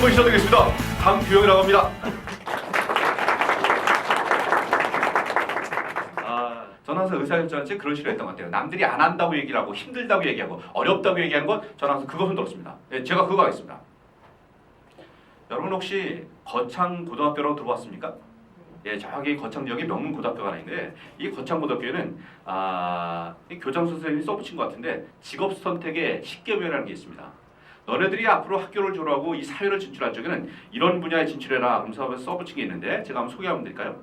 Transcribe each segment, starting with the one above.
모셔드리겠습니다. 강규영이라고 합니다. 저는 항상 의사협정한테 그런 식으로 했던 것 같아요. 남들이 안 한다고 얘기를 하고 힘들다고 얘기하고 어렵다고 얘기하는 건 저는 항상 그것은 들었습니다. 예, 제가 그거 하겠습니다. 여러분 혹시 거창고등학교라고 들어봤습니까? 예, 저기 거창 지역에 명문고등학교가 하나 있는데 이 거창고등학교에는 이 교장 선생님이 써붙인 것 같은데 직업 선택의 10개명이라는 게 있습니다. 너네들이 앞으로 학교를 졸업하고 이 사회를 진출할 적에는 이런 분야에 진출해라 하면서 써붙인 게 있는데 제가 한번 소개하면 될까요?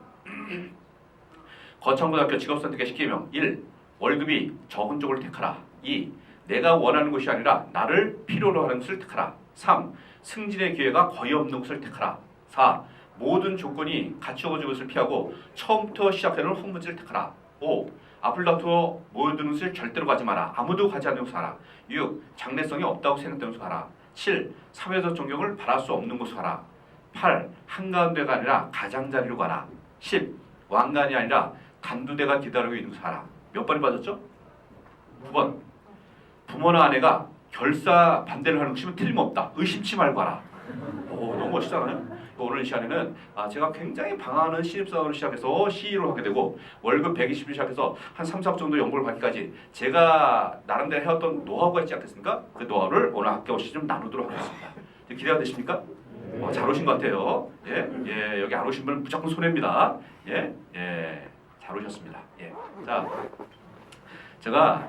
거창고등학교 직업선택의 10개명 1. 월급이 적은 쪽을 택하라. 2. 내가 원하는 것이 아니라 나를 필요로 하는 것을 택하라. 3. 승진의 기회가 거의 없는 것을 택하라. 4. 모든 조건이 갖추어진 것을 피하고 처음부터 시작하는 학문지를 택하라. 5. 앞을 다투어 모든 것을 절대로 가지 마라. 아무도 가지 않는 곳을 하라. 6. 장래성이 없다고 생각되는 곳을 하라. 7. 사회적 존경을 바랄 수 없는 곳을 하라. 8. 한가운데가 아니라 가장자리로 가라. 10. 왕관이 아니라 단두대가 기다리고 있는 곳을 하라. 몇 번이 빠졌죠? 9번. 부모나 아내가 결사 반대를 하는 것이면 틀림없다. 의심치 말고 하라. 오, 너무 멋있잖아요. 오늘 이 시간에는 제가 굉장히 방황하는 신입사원을 시작해서 CE로 하게 되고 월급 120을 시작해서 한 3, 4억 정도 연봉을 받기까지 제가 나름대로 해왔던 노하우가 있지 않겠습니까? 그 노하우를 오늘 학교 없이 좀 나누도록 하겠습니다. 기대가 되십니까? 잘 오신 것 같아요. 예, 여기 안 오신 분은 무조건 손해입니다. 잘 오셨습니다. 예. 자, 제가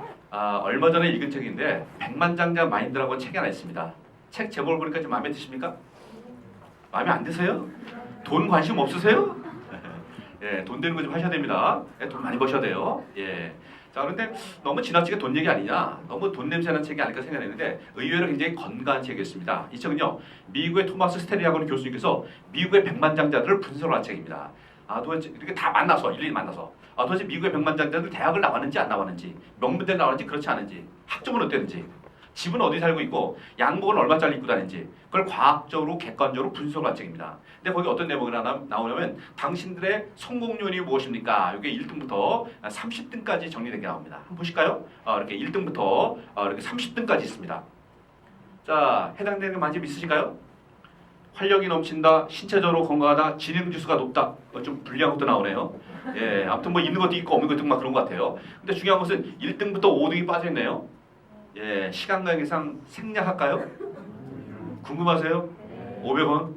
얼마 전에 읽은 책인데 백만장자 마인드라고 책이 하나 있습니다. 책 제목을 보니까 좀 마음에 드십니까? 마음에 안 드세요? 돈 관심 없으세요? 예, 돈 되는 거 좀 하셔야 됩니다. 예, 돈 많이 버셔야 돼요. 예. 자, 그런데 너무 지나치게 돈 얘기 아니냐? 너무 돈 냄새나는 책이 아닐까 생각했는데 의외로 굉장히 건강한 책이었습니다. 이 책은요, 미국의 토마스 스테리하고는 교수님께서 미국의 백만장자들을 분석한 책입니다. 도대체 이렇게 다 만나서 일일이 만나서 도대체 미국의 백만장자들 대학을 나왔는지 안 나왔는지, 명문대 나왔는지 그렇지 않은지, 학점은 어땠는지, 집은 어디 살고 있고 양복은 얼마짜리 입고 다니는지 그걸 과학적으로 객관적으로 분석한 책입니다. 근데 거기 어떤 내용이 나오냐면 당신들의 성공 요인이 무엇입니까? 이게 1등부터 30등까지 정리된 게 나옵니다. 한번 보실까요? 이렇게 1등부터 이렇게 30등까지 있습니다. 자, 해당되는 게 많이 있으신가요? 활력이 넘친다, 신체적으로 건강하다, 지능 지수가 높다. 좀 불리한 것도 나오네요. 예, 아무튼 뭐 있는 것도 있고 없는 것도 막 그런 것 같아요. 근데 중요한 것은 1등부터 5등이 빠져 있네요. 예, 시간 관계상 생략할까요? 궁금하세요? 500원?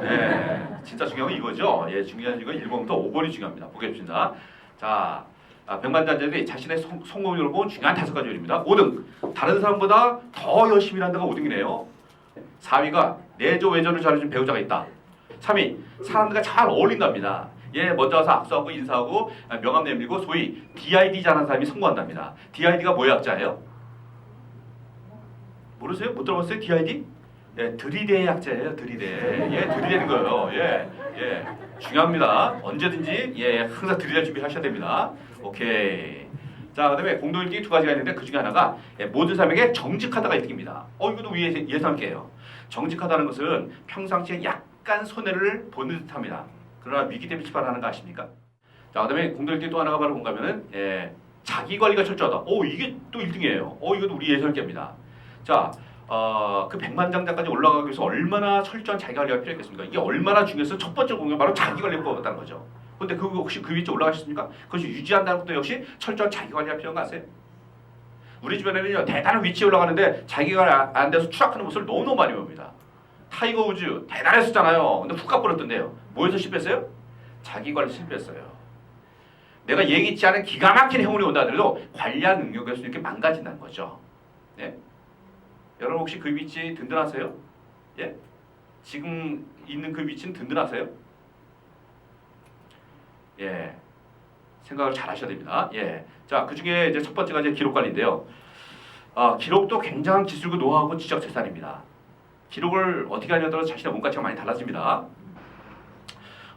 예, 진짜 중요한 건 이거죠. 예, 중요한 건 1번부터 5번이 중요합니다. 보겠습니다. 자, 백만장자들이 자신의 성공률을 본 중요한 5가지 요인입니다. 5등, 다른 사람보다 더 열심히 일하는 데가 5등이네요. 4위가 내조 외조를 잘해준 배우자가 있다. 3위, 사람들과 잘 어울린답니다. 예, 먼저 와서 악수하고 인사하고 명함 내밀고 소위 DID 잘하는 사람이 성공한답니다. DID가 뭐의 약자예요? 모르세요? 못 들어봤어요? DID? 예, 들이대의 약자예요. 들이대. 예, 들이대는 거예요. 예, 중요합니다. 언제든지 항상 들이댈 준비 하셔야 됩니다. 오케이. 자, 그다음에 공동일기 2가지가 있는데 그 중에 하나가 모든 사람에게 정직하다가 1등입니다. 이것도 예상할게요. 정직하다는 것은 평상시에 약간 손해를 보는 듯합니다. 그러나 위기 때 빛이 발하는 거 아십니까? 자, 그다음에 공동일기 또 하나가 바로 뭔가면은 자기 관리가 철저하다. 이게 또 1등이에요. 이것도 우리 예상할게입니다. 자, 그 백만장자까지 올라가기 위해서 얼마나 철저한 자기 관리가 필요했겠습니까? 이게 얼마나 중요해서 첫 번째 공격 바로 자기 관리가 뽑았다는 거죠. 근데 그거 혹시 그 위치에 올라가셨습니까? 그것이 유지한다는 것도 역시 철저한 자기 관리가 필요한 거 아세요? 우리 주변에는요, 대단한 위치에 올라가는데 자기가 안 돼서 추락하는 모습을 너무너무 많이 봅니다. 타이거 우즈 대단했었잖아요. 근데 훅 가버렸던데요. 뭐에서 실패했어요? 자기 관리 실패했어요. 내가 예기치 않은 기가 막힌 행운이 온다 하더라도 관리한 능력에서 이렇게 망가진다는 거죠. 네? 여러분 혹시 그 위치 든든하세요? 예? 지금 있는 그 위치는 든든하세요? 예. 생각을 잘 하셔야 됩니다. 예. 자, 그 중에 이제 첫 번째가 이제 기록 관리인데요. 기록도 굉장한 기술과 노하우고 지적 재산입니다. 기록을 어떻게 하냐에 따라 자신의 몸가치가 많이 달라집니다.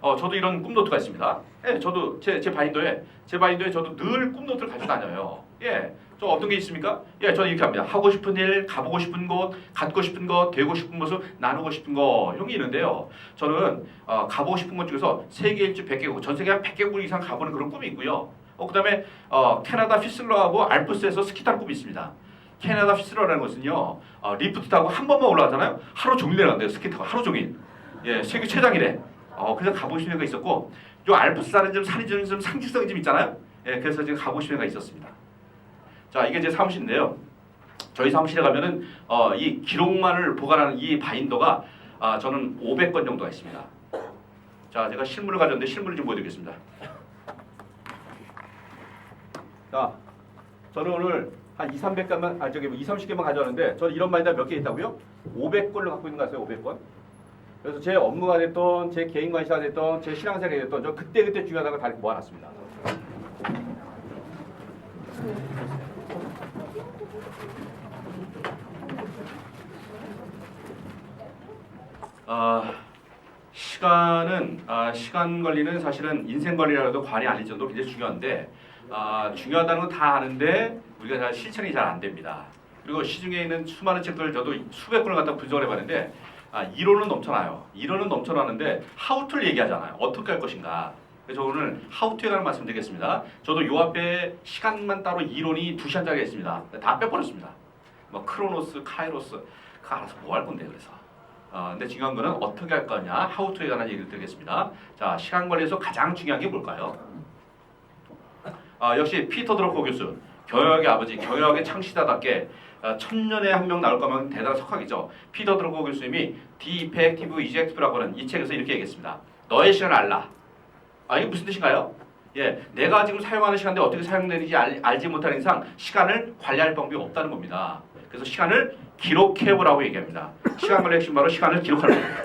저도 이런 꿈노트가 있습니다. 예, 저도 제 바인더에 저도 늘 꿈노트를 가지고 다녀요. 예, 저 어떤 게 있습니까? 예, 저는 이렇게 합니다. 하고 싶은 일, 가보고 싶은 곳, 갖고 싶은 것, 되고 싶은 모습, 나누고 싶은 거 이런 게 있는데요. 저는 가보고 싶은 곳 중에서 세계 일주 100개국, 전 세계 한 100개국 이상 가보는 그런 꿈이 있고요. 그 다음에 캐나다 휘슬러하고 알프스에서 스키 타는 꿈이 있습니다. 캐나다 휘슬러라는 것은요, 리프트 타고 한 번만 올라가잖아요. 하루 종일 내려간대요. 스키 타고 하루 종일. 예, 세계 최장이래. 그래서 가보신 데가 있었고, 요 알프스라는 좀 산이 좀 상징성이 좀 있잖아요. 예, 그래서 지금 가보신 데가 있었습니다. 자, 이게 제 사무실인데요. 저희 사무실에 가면은 이 기록만을 보관하는 이 바인더가 저는 500건 정도가 있습니다. 자, 제가 실물을 가져왔는데 실물을 좀 보여드리겠습니다. 자, 저는 오늘 한 200개만, 30개만 가져왔는데 저는 이런 바인더 몇 개 있다고요? 500건을 갖고 있는 거 같아요. 500건. 그래서 제 업무가 됐던, 제 개인 관시가 됐던, 제 신앙생활이 됐던 저 그때그때 중요하다고 다 이렇게 모아놨습니다. 시간 관리는 사실은 인생 관리라도 관이 아닐 정도로 굉장히 중요한데 중요하다는 건 다 아는데 우리가 잘 실천이 잘 안 됩니다. 그리고 시중에 있는 수많은 책들을 저도 수백 권을 갖다 분석을 해봤는데 이론은 넘쳐나요. 이론은 넘쳐나는데 하우투를 얘기하잖아요. 어떻게 할 것인가. 그래서 오늘 하우투에 관한 말씀 드리겠습니다. 저도 요 앞에 시간만 따로 이론이 2시간짜리가 있습니다. 다 빼버렸습니다. 뭐 크로노스, 카이로스 그거 알아서 뭐 할 건데 그래서. 근데 중요한 거는 어떻게 할 거냐, 하우투에 관한 얘기를 드리겠습니다. 자, 시간 관리에서 가장 중요한 게 뭘까요? 역시 피터 드러커 교수, 경영학의 아버지, 경영학의 창시자답게 천년에 한 명 나올 거면 대단한 석학이죠. 피터 드러커 교수님이 The Effective Executive라고 하는 이 책에서 이렇게 얘기했습니다. 너의 시간을 알라. 이게 무슨 뜻인가요? 예, 내가 지금 사용하는 시간대 어떻게 사용되는지 알지 못하는 이상 시간을 관리할 방법이 없다는 겁니다. 그래서 시간을 기록해보라고 얘기합니다. 시간 관리 핵심 바로 시간을 기록하는 겁니다.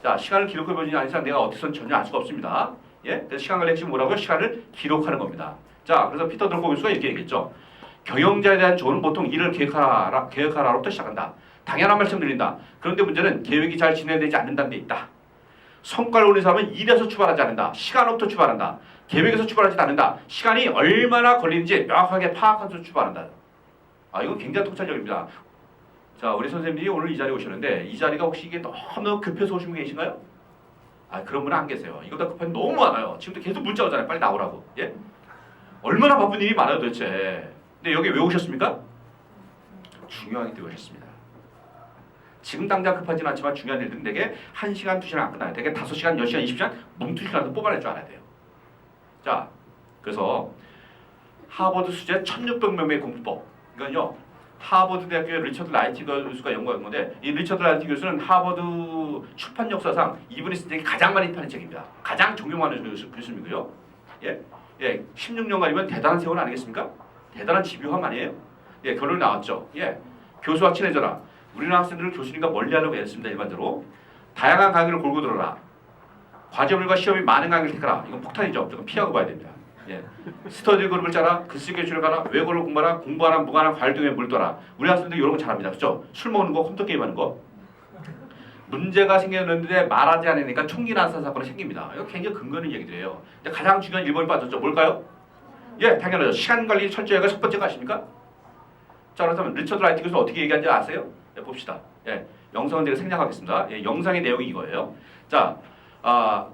자, 시간을 기록해보지 않은 이상 내가 어디서는 전혀 알 수가 없습니다. 예, 그래서 시간 관리 핵심 뭐라고요? 시간을 기록하는 겁니다. 자, 그래서 피터 드러커 교수가 이렇게 얘기했죠. 경영자에 대한 조언은 보통 일을 계획하라로부터 시작한다. 당연한 말씀 드린다. 그런데 문제는 계획이 잘 진행되지 않는다는 데 있다. 성과를 올리는 사람은 일에서 출발하지 않는다. 시간부터 출발한다. 계획에서 출발하지 않는다. 시간이 얼마나 걸리는지 명확하게 파악하면서 출발한다. 이건 굉장히 통찰적입니다. 자, 우리 선생님들이 오늘 이 자리에 오셨는데 이 자리가 혹시 이게 너무 급해서 오신 분 계신가요? 그런 분은 안 계세요. 이거보다 급한 너무 많아요. 지금도 계속 문자 오잖아요. 빨리 나오라고. 예? 얼마나 바쁜 일이 많아요 도대체. 근데 여기 왜 오셨습니까? 중요한 일이 오셨습니다. 지금 당장 급하지는 않지만 중요한 일들은 되게 1시간, 2시간 안 끝나요. 되게 5시간, 10시간, 20시간 뭉투시간도 뽑아낼 줄 알아야 돼요. 자, 그래서 하버드 수재 1600명의 공부법. 이건요, 하버드 대학교의 리처드 라이트 교수가 연구한 건데 이 리처드 라이트 교수는 하버드 출판 역사상 이분이 쓴 책이 가장 많이 파는 책입니다. 가장 존경하는 교수님이고요. 예, 16년간이면 대단한 세월 아니겠습니까? 대단한 집요함 아니에요? 예, 결론이 나왔죠. 예, 교수와 친해져라. 우리나라 학생들을 교수님과 멀리하려고 했습니다. 일반적으로 다양한 강의를 골고 들어라. 과제물과 시험이 많은 강의를 택하라. 이건 폭탄이죠. 조금 피하고 봐야 됩니다. 예, 스터디 그룹을 짜라. 글쓰기 교실을 가라. 외국어를 공부하라. 공부하라. 무관한 활동에 물떠라. 우리 학생들 이런 거 잘합니다. 그렇죠? 술 먹는 거, 컴퓨터 게임하는 거. 문제가 생겼는데 말하지 않으니까 총기 난사 사건이 생깁니다. 이거 굉장히 근거 있는 얘기들이에요. 근데 가장 중요한 1번이 빠졌죠. 뭘까요? 예, 당연하죠. 시간 관리 철저히가 첫 번째가 아십니까? 자, 그렇다면 리처드 라이트 교수 어떻게 얘기하는지 아세요? 예, 봅시다. 예, 영상은 제가 생략하겠습니다. 예, 영상의 내용이 이거예요. 자,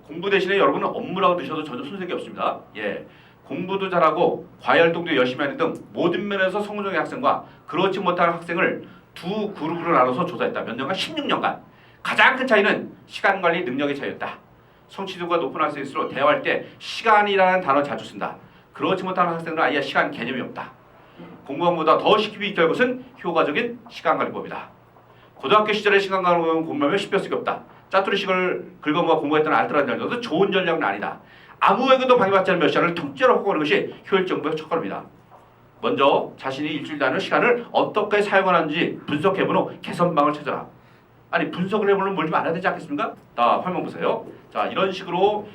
공부 대신에 여러분은 업무라고 드셔도 전혀 손색이 없습니다. 예, 공부도 잘하고 과외활동도 열심히 하는 등 모든 면에서 성공적인 학생과 그렇지 못한 학생을 두 그룹으로 나눠서 조사했다. 몇 년간? 16년간. 가장 큰 차이는 시간 관리 능력의 차이였다. 성취도가 높은 학생일수록 대화할 때 시간이라는 단어 자주 쓴다. 그렇지 못한 학생들은 아예 시간 개념이 없다. 공부함보다 더 쉽게 익힐 것은 효과적인 시간관리법이다. 고등학교 시절에 시간관리법을 공부하면 쉽게 쓰기 없다. 짜투리식을 긁어모아 공부했던 알뜰한 전략도 좋은 전략은 아니다. 아무에게도 방해받지 않은 몇 시간을 통째로 확보하는 것이 효율적 공부의 첫걸음이다. 먼저 자신이 일주일 단위 시간을 어떻게 사용하는지 분석해본 후 개선방을 찾아라. 아니, 분석을 해보면 뭘 좀 알아야 되지 않겠습니까? 자, 화면 보세요. 자, 이런 식으로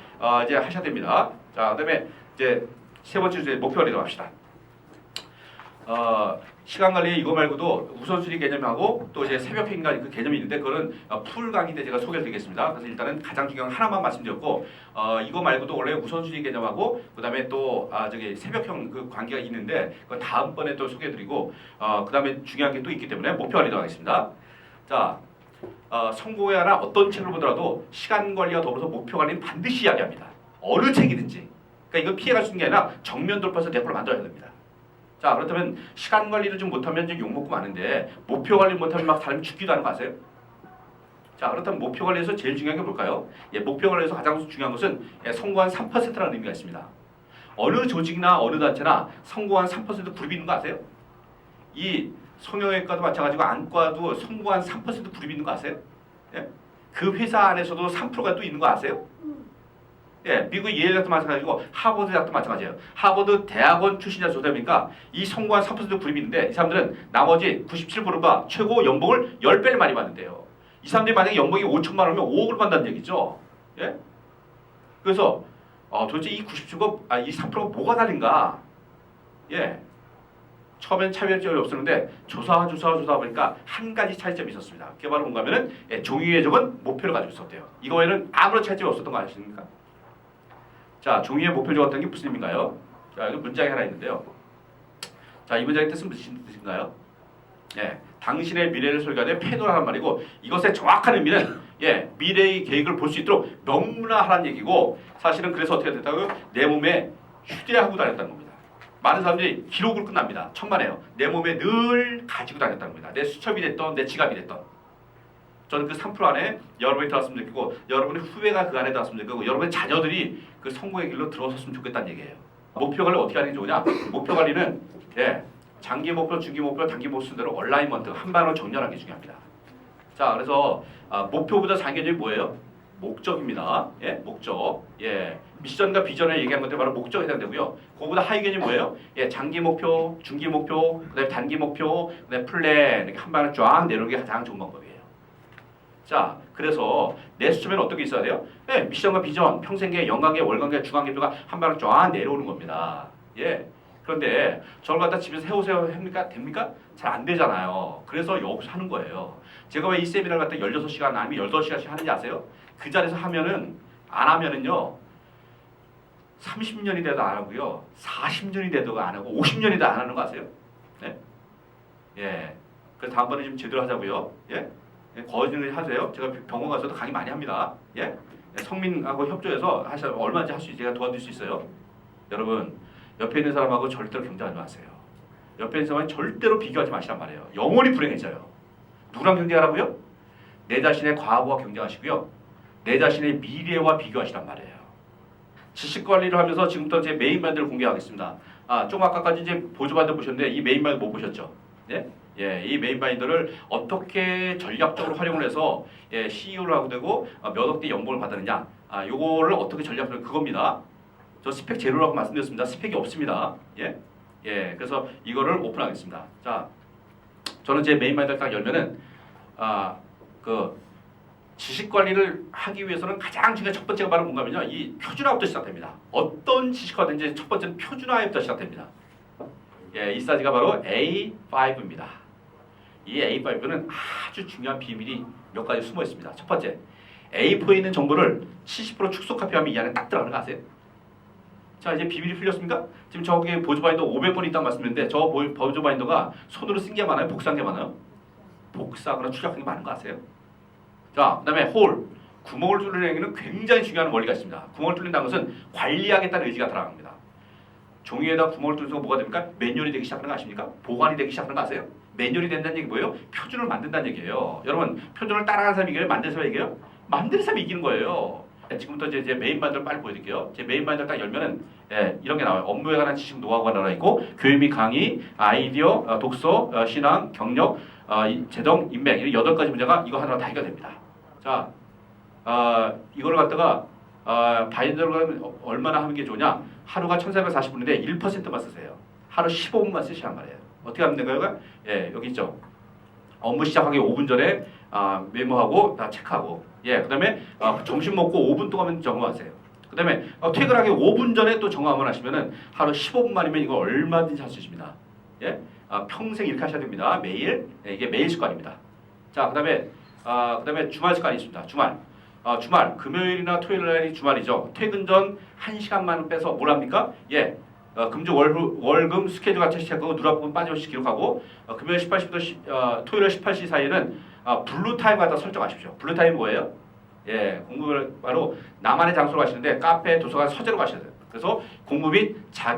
이제 하셔야 됩니다. 자, 그다음에 이제 세 번째 주제 목표를 이동합시다. 시간 관리 이거 말고도 우선순위 개념하고 또 이제 새벽 행간 그 개념이 있는데 그거는 풀 강의 때 제가 소개를 드리겠습니다. 그래서 일단은 가장 중요한 하나만 말씀드렸고 이거 말고도 원래 우선순위 개념하고 그다음에 또 저기 새벽형 그 관계가 있는데 그 다음번에 또 소개해드리고 그다음에 중요한 게 또 있기 때문에 목표 관리도 하겠습니다. 자, 성공에 하나 어떤 책을 보더라도 시간 관리와 더불어서 목표 관리는 반드시 이야기합니다. 어느 책이든지. 그러니까 이건 피해갈 수 있는 게 아니라 정면 돌파해서 대포를 만들어야 됩니다. 자, 그렇다면 시간 관리를 좀 못하면 좀 욕먹고 마는데 목표 관리 못하면 막 사람이 죽기도 하는 거 아세요? 자, 그렇다면 목표 관리에서 제일 중요한 게 뭘까요? 목표 관리에서 가장 중요한 것은 성공한 3%라는 의미가 있습니다. 어느 조직이나 어느 단체나 성공한 3% 그룹이 있는 거 아세요? 이 성형외과도 마찬가지고 안과도 성공한 3% 그룹이 있는 거 아세요? 예? 그 회사 안에서도 3%가 또 있는 거 아세요? 미국 예일 대학도 마찬가지고 하버드 대학도 마찬가지예요. 하버드 대학원 출신자 조사해보니까 이 성공한 3% 그룹이 있는데 이 사람들은 나머지 97%가 최고 연봉을 10배를 많이 받는데요. 이 사람들이 만약에 연봉이 5천만 원이면 5억을 받는다는 얘기죠. 예? 그래서 도대체 이 97%가 이 3%가 뭐가 다른가? 예. 처음엔 차별점이 없었는데 조사 보니까 한 가지 차이점이 있었습니다. 그게 바로 뭔가 하면은 종이에 적은 목표를 가지고 있었대요. 이거 외에는 아무런 차이점이 없었던 거 아십니까? 자, 종이에 목표를 적었다는 게 무슨 의미인가요? 자, 여기 문장이 하나 있는데요. 자, 이 문장의 뜻은 무슨 뜻인가요? 당신의 미래를 설계하되 패널하란 말이고 이것의 정확한 의미는 미래의 계획을 볼 수 있도록 명문화하라는 얘기고 사실은 그래서 어떻게 됐다고요? 내 몸에 휴대하고 다녔다는 겁니다. 많은 사람들이 기록을 끝납니다. 천만에요. 내 몸에 늘 가지고 다녔다는 겁니다. 내 수첩이 됐던 내 지갑이 됐던. 저는 그 3% 안에 여러분이 들어왔으면 좋겠고 여러분의 후배가 그 안에 들어왔으면 좋겠고 여러분의 자녀들이 그 성공의 길로 들어섰으면 좋겠다는 얘기예요. 목표 관리 어떻게 하는 게 좋으냐? 목표 관리는 장기 목표, 중기 목표, 단기 목표 순대로 얼라이먼트 한 방으로 정렬하는 게 중요합니다. 자, 그래서 목표보다 장기적인 뭐예요? 목적입니다. 목적. 미션과 비전을 얘기하는 것들이 바로 목적에 해당되고요. 그거보다 하위 개념이 뭐예요? 장기 목표, 중기 목표, 그다음에 단기 목표, 그다음에 플랜 이렇게 한 방에 쫙 내놓는 게 가장 좋은 방법이에요. 자, 그래서 내 수첩에는 어떻게 있어야 돼요? 미션과 비전, 평생계, 연관계, 월관계, 주관계표가 한 방에 쫙 내려오는 겁니다. 그런데 저를 갖다 집에서 해오세요 됩니까? 잘 안 되잖아요. 그래서 여기서 하는 거예요. 제가 왜 이 세미나를 갖다 16시간 아니면 18시간씩 하는지 아세요? 그 자리에서 하면은 안 하면은요 30년이 돼도 안 하고요 40년이 돼도 안 하고 50년이 돼도 안 하는 거 아세요? 그래서 다음번에 좀 제대로 하자고요. 거짓을 하세요. 제가 병원 가서도 강의 많이 합니다. 성민하고 협조해서 얼마든지 할 수 있어요. 제가 도와드릴 수 있어요. 여러분 옆에 있는 사람하고 절대로 경쟁하지 마세요. 옆에 있는 사람은 절대로 비교하지 마시란 말이에요. 영원히 불행해져요. 누구랑 경쟁하라고요? 내 자신의 과거와 경쟁하시고요. 내 자신의 미래와 비교하시란 말이에요. 지식관리를 하면서 지금부터 제 메인 바인더를 공개하겠습니다. 좀 아까까지 이제 보조 바인더 보셨는데 이 메인 바인더 못 보셨죠? 이 메인 바인더를 어떻게 전략적으로 활용을 해서 CEO를 하고 되고 몇 억대 연봉을 받았느냐 요거를 어떻게 전략적으로 그겁니다. 저 스펙 제로라고 말씀드렸습니다. 스펙이 없습니다. 그래서 이거를 오픈하겠습니다. 자, 저는 제 메인 바인더를 딱 열면은 그 지식 관리를 하기 위해서는 가장 중요한 첫 번째가 바로 뭔가면요. 이 표준화부터 시작됩니다. 어떤 지식화든지 첫 번째는 표준화부터 시작됩니다. 이 사이즈가 바로 A5입니다. 이 A5는 아주 중요한 비밀이 몇 가지 숨어 있습니다. 첫 번째, A4에 있는 정보를 70% 축소 카피하면 이 안에 딱 들어가는 거 아세요? 자, 이제 비밀이 풀렸습니까? 지금 저기 보조 바인더 500번 있다고 말씀드렸는데 저 보조 바인더가 손으로 쓴 게 많아요? 복사한 게 많아요? 복사하거나 추적한 게 많은 거 아세요? 자, 그 다음에 홀, 구멍을 뚫는 얘기는 굉장히 중요한 원리가 있습니다. 구멍을 뚫는다는 것은 관리하겠다는 의지가 들어갑니다. 종이에다 구멍을 뚫는 거 뭐가 됩니까? 매뉴얼이 되기 시작하는 거 아십니까? 보관이 되기 시작하는 거 아세요? 매뉴얼이 된다는 얘기 뭐예요? 표준을 만든다는 얘기예요. 여러분, 표준을 따라가는 사람이 이겨요? 만드는 사람이 이겨요? 만드는 사람이 이기는 거예요. 지금부터 제 메인 바인더를 빨리 보여드릴게요. 제 메인 바인더를 딱 열면은 이런 게 나와요. 업무에 관한 지식 노하우가 나와 있고 교육 및 강의, 아이디어, 독서, 신앙, 경력, 재정, 인맥 이 8가지 문제가 이거 하나로 다 해결됩니다. 자, 이거를 갖다가 바인더를 얼마나 하는 게 좋냐? 하루가 1440분인데 1%만 쓰세요. 하루 15분만 쓰시란 말이에요. 어떻게 하면 될까요? 여기 있죠. 업무 시작하기 5분 전에 메모하고 다 체크하고 그 다음에 점심 먹고 5분 동안 점검하세요. 그 다음에 퇴근하기 5분 전에 또 점검을 하시면은 하루 15분만이면 이거 얼마든지 할 수 있습니다. 평생 이렇게 하셔야 됩니다. 매일. 이게 매일 습관입니다. 자, 그 다음에 주말 습관이 있습니다. 주말 금요일이나 토요일 날이 주말이죠. 퇴근 전 1시간만 빼서 뭘 합니까? 금주 월금 스케줄 같이 시작하고 누락부분 빠짐없이 기록하고 금요일 18시부터 토요일 18시 사이에는 블루타임 갖다 설정하십시오. 블루타임 뭐예요? 공부를 바로 나만의 장소로 가시는데 카페, 도서관, 서재로 가셔야 돼요. 그래서 공부 및 자기